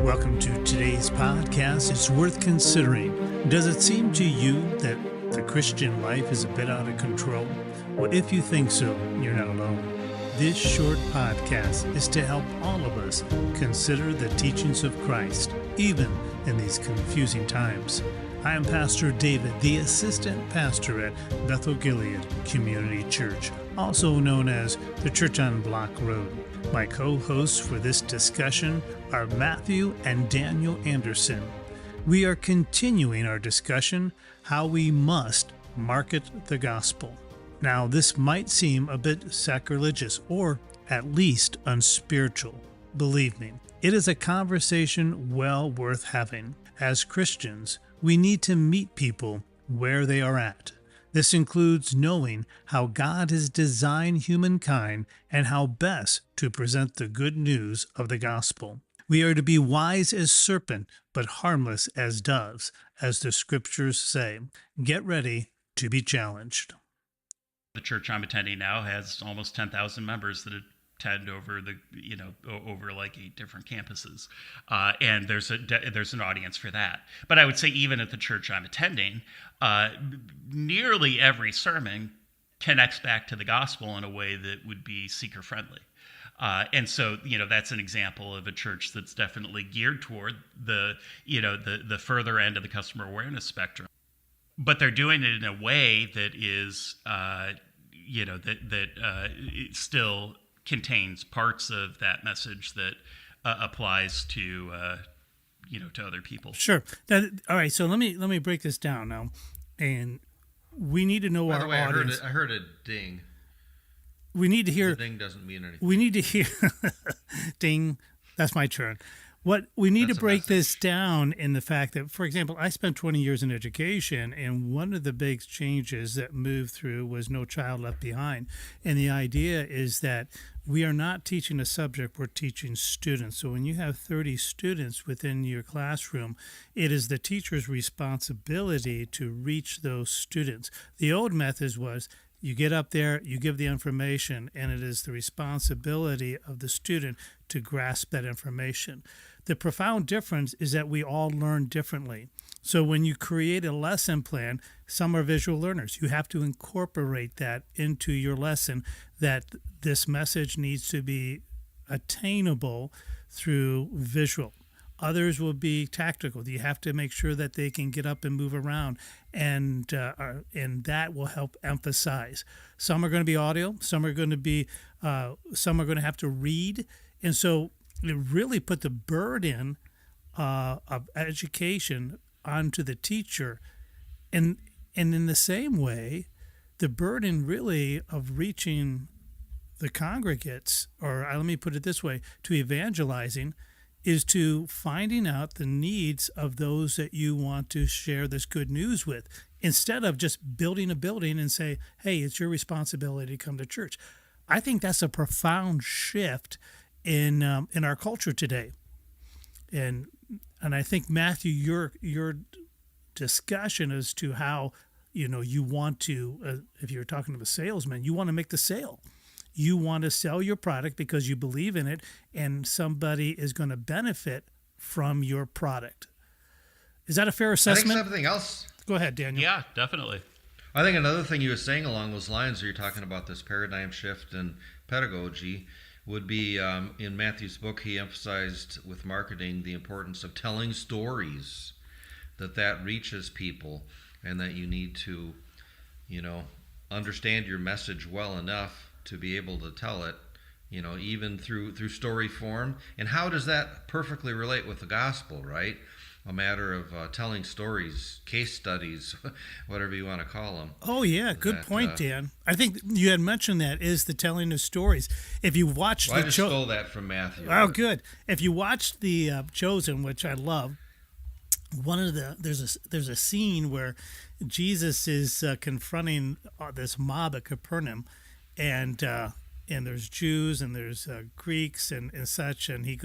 Welcome to today's podcast. It's worth considering. Does it seem to you that the Christian life is a bit out of control? Well, if you think so, you're not alone. This short podcast is to help all of us consider the teachings of Christ, even in these confusing times. I am Pastor David, the assistant pastor at Bethel-Gilead Community Church, also known as the Church on Block Road. My co-hosts for this discussion are Matthew and Daniel Anderson. We are continuing our discussion, how we must market the gospel. Now, this might seem a bit sacrilegious or at least unspiritual. Believe me, it is a conversation well worth having. As Christians, we need to meet people where they are at. This includes knowing how God has designed humankind and how best to present the good news of the gospel. We are to be wise as serpent, but harmless as doves, as the scriptures say. Get ready to be challenged. The church I'm attending now has almost 10,000 members that attend over over like 8 different campuses, and there's an audience for that. But I would say even at the church I'm attending, nearly every sermon connects back to the gospel in a way that would be seeker friendly. And so, that's an example of a church that's definitely geared toward the further end of the customer awareness spectrum. But they're doing it in a way that is, it still contains parts of that message that applies to, to other people. Sure. All right. So let me break this down now, and we need to know our audience. I heard a ding. We need to hear. The ding doesn't mean anything. We need to hear. Ding. That's my turn. What we need to break this down in the fact that, for example, I spent 20 years in education, and one of the big changes that moved through was No Child Left Behind. And the idea is that we are not teaching a subject, we're teaching students. So when you have 30 students within your classroom, it is the teacher's responsibility to reach those students. The old method was you get up there, you give the information, and it is the responsibility of the student to grasp that information. The profound difference is that we all learn differently. So when you create a lesson plan, some are visual learners. You have to incorporate that into your lesson, that this message needs to be attainable through visual. Others will be tactical. You have to make sure that they can get up and move around, and that will help emphasize. Some are going to be audio. Some are going to have to read, and so it really put the burden of education onto the teacher, and in the same way, the burden really of reaching the congregates, or let me put it this way, to evangelizing, is to finding out the needs of those that you want to share this good news with, instead of just building a building and say, hey, it's your responsibility to come to church. I think that's a profound shift in our culture today. And I think, Matthew, your discussion as to how, you want to, if you're talking to a salesman, you want to make the sale. You want to sell your product because you believe in it, and somebody is going to benefit from your product. Is that a fair assessment? I think something else. Go ahead, Daniel. Yeah, definitely. I think another thing you were saying along those lines, you're talking about this paradigm shift in pedagogy, would be in Matthew's book, he emphasized with marketing the importance of telling stories, that reaches people, and that you need to, understand your message well enough to be able to tell it, even through story form. And how does that perfectly relate with the gospel, right? A matter of telling stories, case studies, whatever you want to call them. Oh, yeah. Good point, Dan. I think you had mentioned that is the telling of stories. If you watch I just stole that from Matthew. Oh, good. If you watch The Chosen, which I love, there's a scene where Jesus is confronting this mob at Capernaum, and there's Jews and there's Greeks and such, and he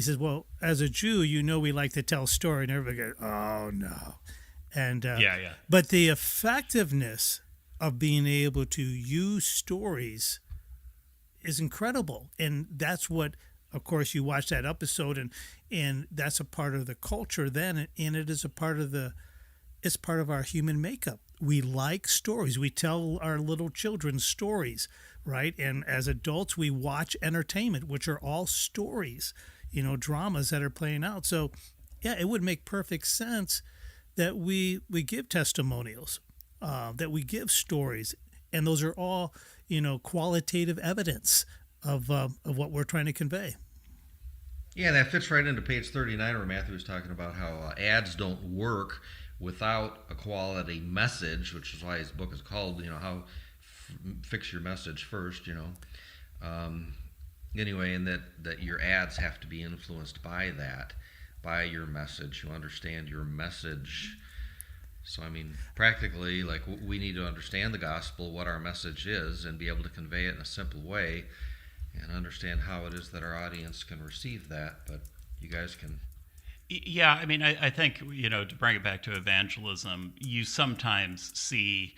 says, well, as a Jew, we like to tell a story, and everybody goes, oh no. And but the effectiveness of being able to use stories is incredible, and that's what of course, you watch that episode, and that's a part of the culture then, and it is a part of it's part of our human makeup. We like stories. We tell our little children stories, right? And as adults, we watch entertainment, which are all stories, dramas that are playing out. So, yeah, it would make perfect sense that we give testimonials, that we give stories, and those are all, qualitative evidence of what we're trying to convey. Yeah, that fits right into page 39 where Matthew was talking about how ads don't work without a quality message, which is why his book is called, fix your message first, Anyway, and that your ads have to be influenced by that, by your message. You understand your message. So, practically, like, we need to understand the gospel, what our message is, and be able to convey it in a simple way and understand how it is that our audience can receive that. But you guys can. Yeah, I think, to bring it back to evangelism, you sometimes see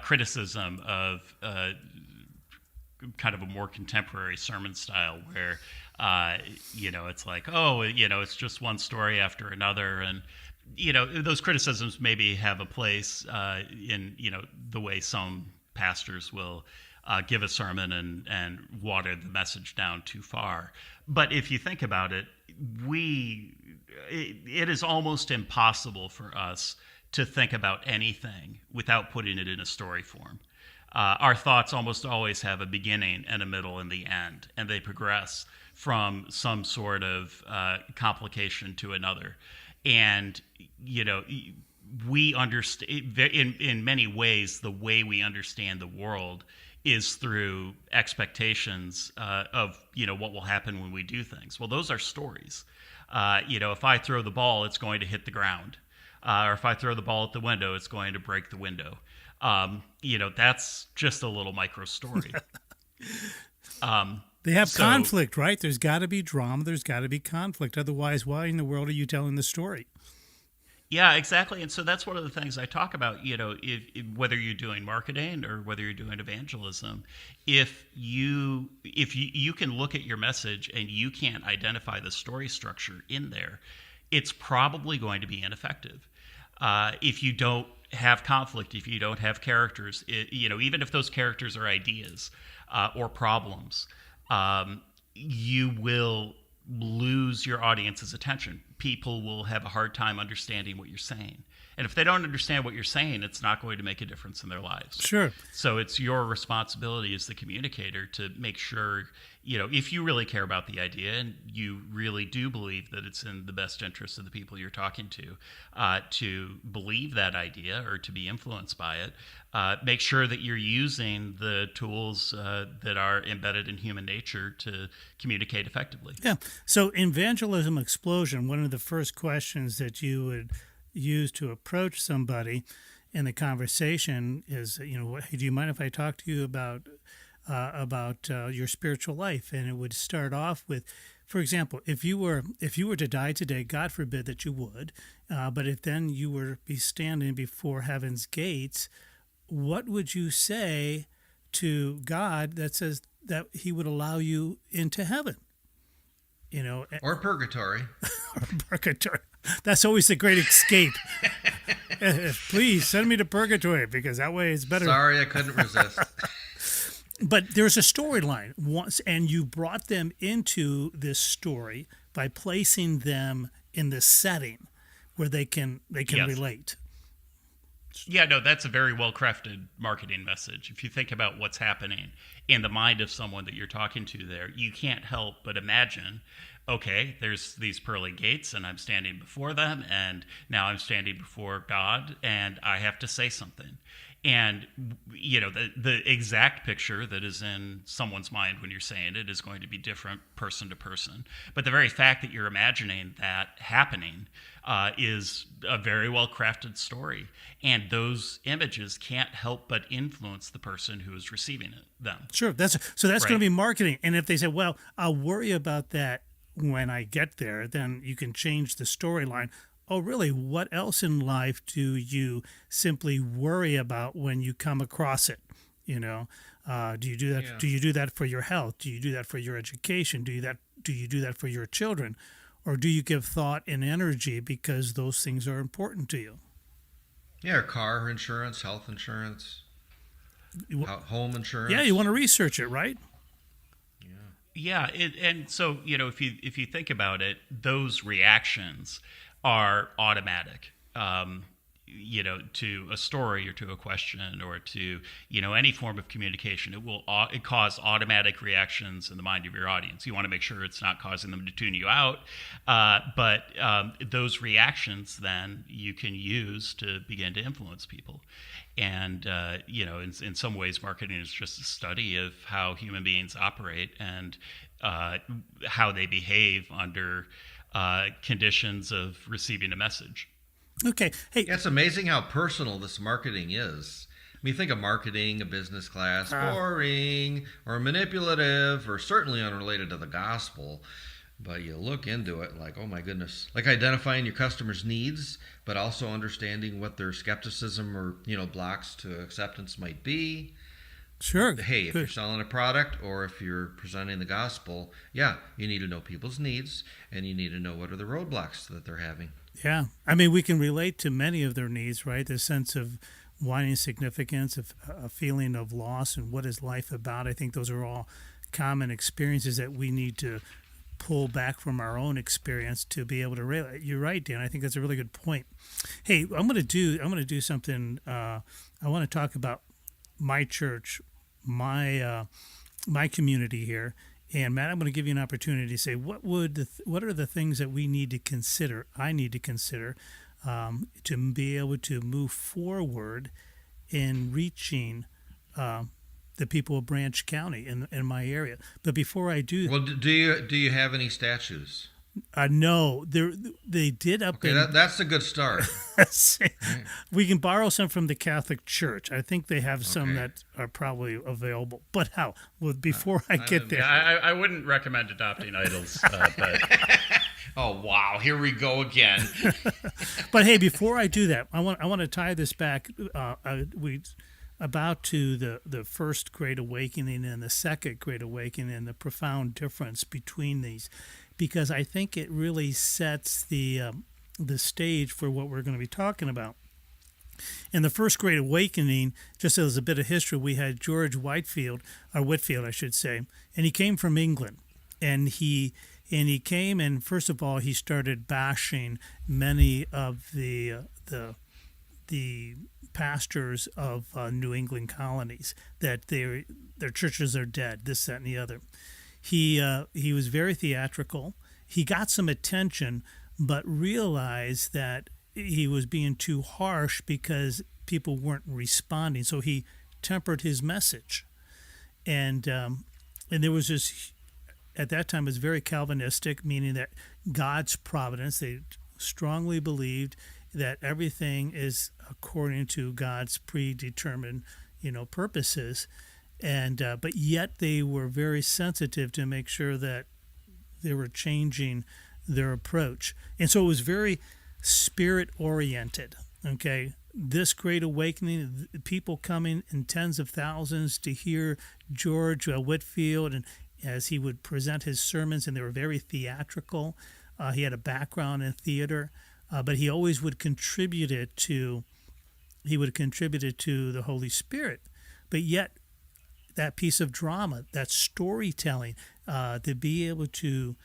criticism of kind of a more contemporary sermon style where, it's like, it's just one story after another. And, those criticisms maybe have a place in, the way some pastors will give a sermon and water the message down too far. But if you think about it, it is almost impossible for us to think about anything without putting it in a story form. Our thoughts almost always have a beginning and a middle and the end, and they progress from some sort of complication to another. And, we understand, in many ways, the way we understand the world is through expectations of, what will happen when we do things. Well, those are stories. If I throw the ball, it's going to hit the ground. Or if I throw the ball at the window, it's going to break the window. That's just a little micro story. They have conflict, right? There's got to be drama. There's got to be conflict. Otherwise, why in the world are you telling the story? Yeah, exactly. And so that's one of the things I talk about, if whether you're doing marketing or whether you're doing evangelism, if you can look at your message and you can't identify the story structure in there, it's probably going to be ineffective. If you don't have conflict, if you don't have characters, even if those characters are ideas or problems, you will lose your audience's attention. People will have a hard time understanding what you're saying. And if they don't understand what you're saying, it's not going to make a difference in their lives. Sure. So it's your responsibility as the communicator to make sure, if you really care about the idea and you really do believe that it's in the best interest of the people you're talking to believe that idea or to be influenced by it, make sure that you're using the tools that are embedded in human nature to communicate effectively. Yeah. So evangelism explosion, one of the first questions that you would use to approach somebody in the conversation is, hey, do you mind if I talk to you about your spiritual life? And it would start off with, for example, if you were to die today, God forbid that you would, but if then you were be standing before heaven's gates, what would you say to God that says that He would allow you into heaven? Or purgatory. Or purgatory. That's always a great escape. Please send me to purgatory because that way it's better. Sorry, I couldn't resist. But there's a storyline once, and you brought them into this story by placing them in this setting where they can Yes. relate. Yeah, no, that's a very well-crafted marketing message. If you think about what's happening in the mind of someone that you're talking to there, you can't help but imagine, okay, there's these pearly gates, and I'm standing before them, and now I'm standing before God, and I have to say something. And, the exact picture that is in someone's mind when you're saying it is going to be different person to person. But the very fact that you're imagining that happening is a very well-crafted story. And those images can't help but influence the person who is receiving them. Sure. That's Right. going to be marketing. And if they say, well, I'll worry about that when I get there, then you can change the storyline. Oh, really? What else in life do you simply worry about when you come across it? Do you do that? Yeah. Do you do that for your health? Do you do that for your education? Do you do you do that for your children? Or do you give thought and energy because those things are important to you? Yeah, car insurance, health insurance, home insurance. Yeah, you want to research it, right? Yeah, and so if you think about it, those reactions are automatic. To a story or to a question or to any form of communication, it cause automatic reactions in the mind of your audience. You want to make sure it's not causing them to tune you out, but those reactions then you can use to begin to influence people. And in some ways, marketing is just a study of how human beings operate and how they behave under conditions of receiving a message. Okay. Hey, it's amazing how personal this marketing is. I mean, think of marketing, a business class, boring or manipulative or certainly unrelated to the gospel. But you look into it like, oh my goodness, like identifying your customers' needs, but also understanding what their skepticism or, blocks to acceptance might be. Sure. Hey, if you're selling a product or if you're presenting the gospel, you need to know people's needs and you need to know what are the roadblocks that they're having. Yeah. I mean, we can relate to many of their needs, right? The sense of wanting significance, of a feeling of loss, and what is life about. I think those are all common experiences that we need to pull back from our own experience to be able to relate. You're right, Dan. I think that's a really good point. Hey, I'm going to do something. I want to talk about my church, my community here. And Matt, I'm going to give you an opportunity to say what are the things that we need to consider? I need to consider to be able to move forward in reaching the people of Branch County in my area. But before I do, well, do you have any statues? No, they did up. Okay, that's a good start. We can borrow some from the Catholic Church. I think they have some that are probably available. But how? Well, before I get there, I wouldn't recommend adopting idols. But oh wow, here we go again. But hey, before I do that, I want to tie this back. About to the first Great Awakening and the second Great Awakening and the profound difference between these, because I think it really sets the stage for what we're going to be talking about. In the first Great Awakening, just as a bit of history, we had George Whitefield, or Whitfield, I should say, and he came from England, and he came and first of all he started bashing many of the pastors of New England colonies, that their churches are dead, this, that, and the other. He was very theatrical. He got some attention, but realized that he was being too harsh because people weren't responding. So he tempered his message, and there was this, at that time, it was very Calvinistic, meaning that God's providence. They strongly believed that everything is according to God's predetermined, purposes, and but yet they were very sensitive to make sure that they were changing their approach, and so it was very spirit oriented. Okay, this Great Awakening, people coming in tens of thousands to hear George Whitefield, and as he would present his sermons, and they were very theatrical. He had a background in theater. But he always would contribute it to the Holy Spirit. But yet, that piece of drama, that storytelling, to be able to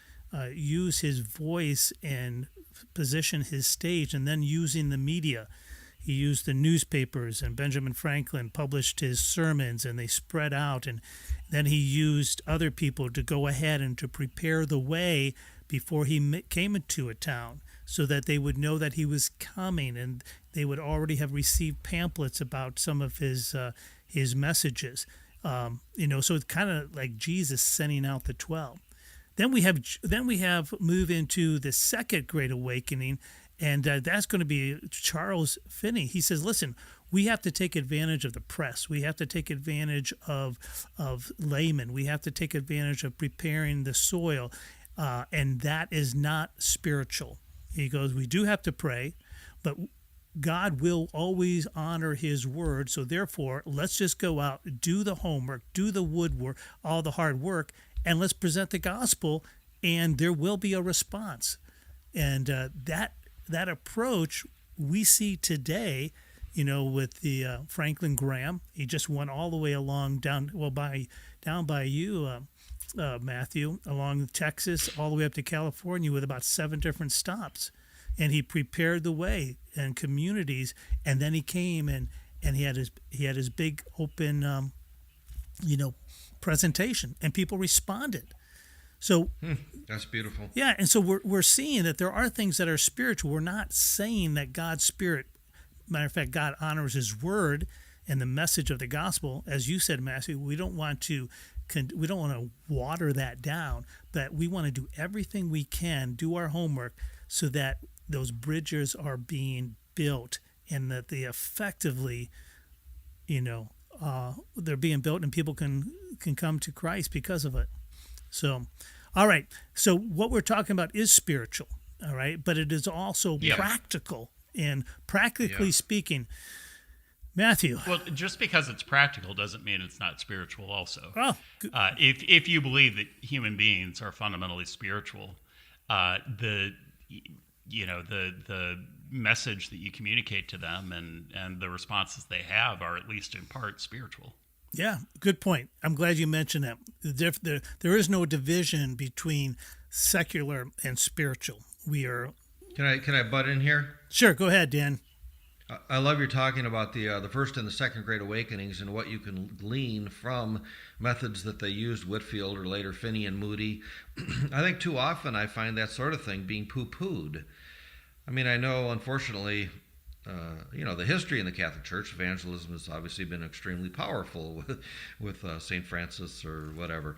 use his voice and position his stage, and then using the media. He used the newspapers, and Benjamin Franklin published his sermons, and they spread out. And then he used other people to go ahead and to prepare the way before he came into a town, so that they would know that he was coming, and they would already have received pamphlets about some of his messages. So it's kind of like Jesus sending out the 12. Then we have move into the second Great Awakening, and that's going to be Charles Finney. He says, listen, we have to take advantage of the press. We have to take advantage of laymen. We have to take advantage of preparing the soil, and that is not spiritual. He goes, we do have to pray, but God will always honor his word. So therefore, let's just go out, do the homework, do the woodwork, all the hard work, and let's present the gospel and there will be a response. And that approach we see today, with the Franklin Graham. He just went all the way along down by you, Matthew, along Texas, all the way up to California with about 7 different stops. And he prepared the way and communities, and then he came and he had his big open presentation, and people responded. So that's beautiful. Yeah, and so we're seeing that there are things that are spiritual. We're not saying that God's Spirit, matter of fact, God honors His word and the message of the gospel, as you said, Matthew. We don't want to water that down, but we want to do everything we can, do our homework, so that those bridges are being built, and that they effectively, they're being built, and people can come to Christ because of it. So, all right. So what we're talking about is spiritual, all right, but it is also practical. And practically speaking, Matthew. Well, just because it's practical doesn't mean it's not spiritual also. Oh, if you believe that human beings are fundamentally spiritual, the message that you communicate to them and the responses they have are at least in part spiritual. Yeah, good point. I'm glad you mentioned that. There is no division between secular and spiritual. We are. Can I butt in here? Sure, go ahead, Dan. I love your talking about the first and the second Great Awakenings and what you can glean from methods that they used, Whitefield or later Finney and Moody. I think too often I find that sort of thing being poo-pooed. I mean, I know, unfortunately, the history in the Catholic Church, evangelism has obviously been extremely powerful with St. Francis or whatever.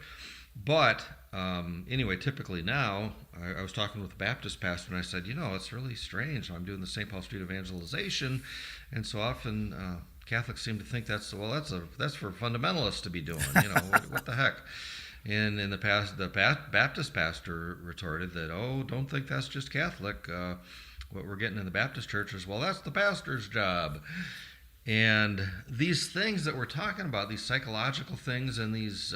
But anyway, typically now, I was talking with a Baptist pastor, and I said, it's really strange. I'm doing the St. Paul Street evangelization, and so often Catholics seem to think that's for fundamentalists to be doing. What the heck? And in the past, the Baptist pastor retorted that, don't think that's just Catholic. What we're getting in the Baptist church is, that's the pastor's job. And these things that we're talking about, these psychological things and these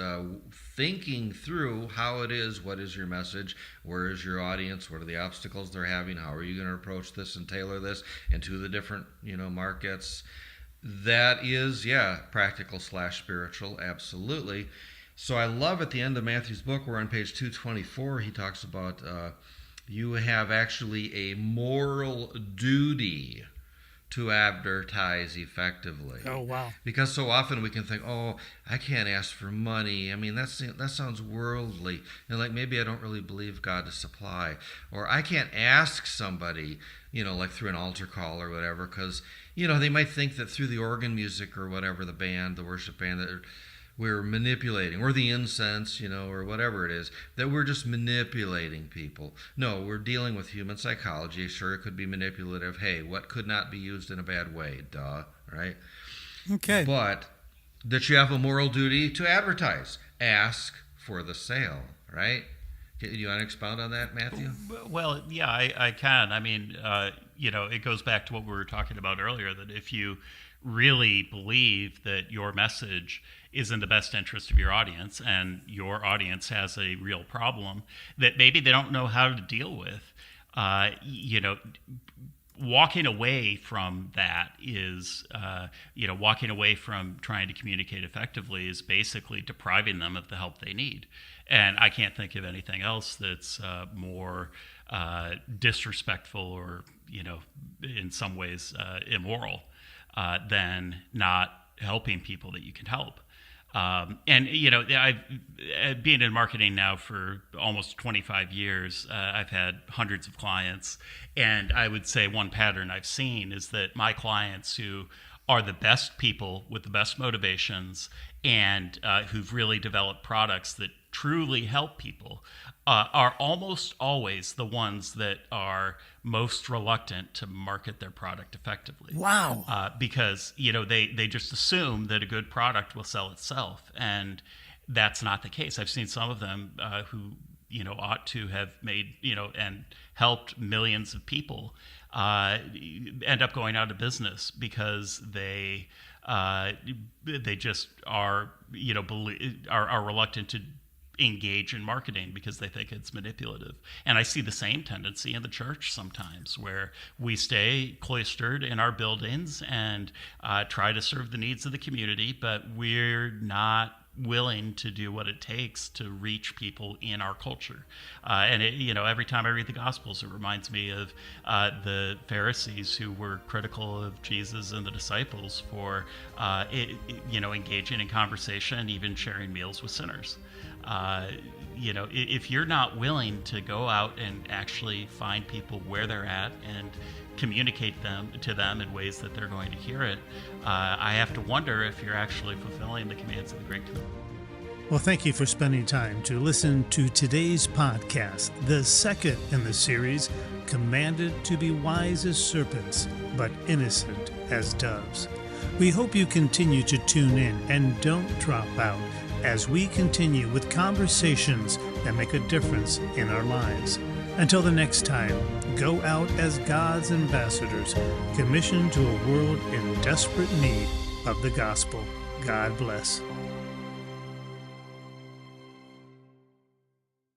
thinking through how it is, what is your message, where is your audience, what are the obstacles they're having, how are you going to approach this and tailor this into the different, markets, that is, practical / spiritual, absolutely. So I love at the end of Matthew's book, we're on page 224, he talks about you have actually a moral duty to advertise effectively. Oh, wow. Because so often we can think, I can't ask for money. I mean, that sounds worldly. And like maybe I don't really believe God to supply. Or I can't ask somebody, like through an altar call or whatever, because, they might think that through the organ music or whatever, the worship band, that we're manipulating, or the incense, or whatever it is, that we're just manipulating people. No, we're dealing with human psychology. Sure, it could be manipulative. Hey, what could not be used in a bad way? Duh, right? Okay. But that you have a moral duty to advertise. Ask for the sale, right? Do you want to expound on that, Matthew? Well, yeah, I can. I mean, it goes back to what we were talking about earlier, that if you really believe that your message is in the best interest of your audience, and your audience has a real problem that maybe they don't know how to deal with, walking away from that is, walking away from trying to communicate effectively is basically depriving them of the help they need. And I can't think of anything else that's more disrespectful or, in some ways immoral than not helping people that you can help. I've been in marketing now for almost 25 years. I've had hundreds of clients, and I would say one pattern I've seen is that my clients who are the best people with the best motivations and who've really developed products that truly help people are almost always the ones that are most reluctant to market their product effectively. Wow. Because, they just assume that a good product will sell itself. And that's not the case. I've seen some of them who, ought to have made, and helped millions of people end up going out of business because they just are, are reluctant to engage in marketing because they think it's manipulative. And I see the same tendency in the church sometimes, where we stay cloistered in our buildings and try to serve the needs of the community, but we're not willing to do what it takes to reach people in our culture. And every time I read the Gospels, it reminds me of the Pharisees who were critical of Jesus and the disciples for engaging in conversation and even sharing meals with sinners. If you're not willing to go out and actually find people where they're at and communicate to them in ways that they're going to hear it, I have to wonder if you're actually fulfilling the commands of the Great Commission. Well, thank you for spending time to listen to today's podcast, the second in the series, Commanded to be Wise as Serpents, but Innocent as Doves. We hope you continue to tune in and don't drop out as we continue with conversations that make a difference in our lives. Until the next time, go out as God's ambassadors, commissioned to a world in desperate need of the gospel. God bless.